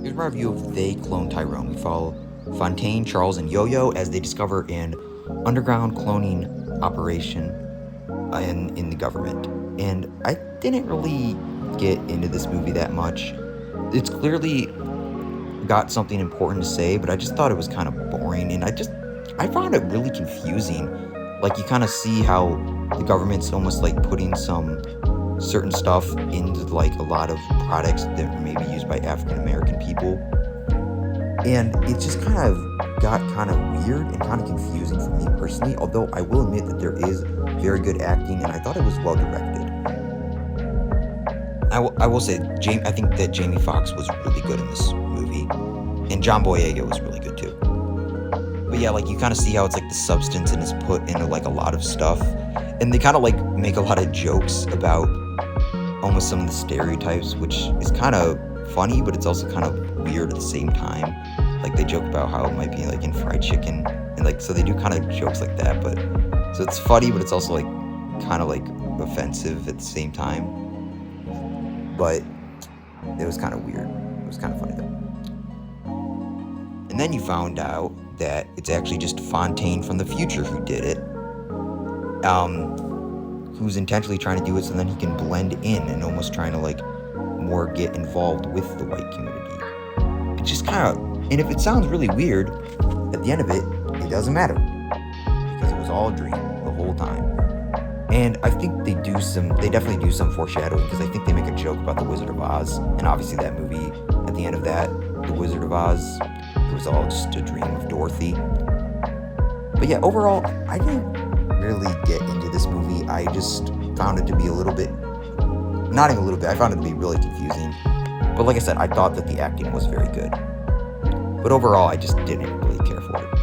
Here's my review of They Clone Tyrone. We follow Fontaine, Charles, and Yo-Yo as they discover an underground cloning operation in the government. And I didn't really get into this movie that much. It's clearly got something important to say, but I just thought it was kind of boring, and I found it really confusing. Like, you kind of see how the government's almost like putting some certain stuff into like a lot of products that may be used by African American people, and it just kind of got kind of weird and kind of confusing for me personally, although I will admit that there is very good acting and I thought it was well directed. I will say, I think that Jamie Foxx was really good in this movie, and John Boyega was really good too. But yeah, like, you kind of see how it's like the substance and is put into like a lot of stuff, and they kind of like make a lot of jokes about almost some of the stereotypes, which is kind of funny, but it's also kind of weird at the same time. Like, they joke about how it might be like in fried chicken, and like, so they do kind of jokes like that, but so it's funny, but it's also like kind of like offensive at the same time. But it was kind of weird. It was kind of funny though. And then you found out that it's actually just Fontaine from the future who did it. Who's intentionally trying to do it so then he can blend in and almost trying to like more get involved with the white community. It's just kind of, and if it sounds really weird, at the end of it, it doesn't matter, because it was all a dream the whole time. And I think they definitely do some foreshadowing, because I think they make a joke about the Wizard of Oz, and obviously that movie, at the end of that, the Wizard of Oz, it was all just a dream of Dorothy. But yeah, overall, I didn't really get into this movie. I just found it to be I found it to be really confusing. But like I said, I thought that the acting was very good. But overall, I just didn't really care for it.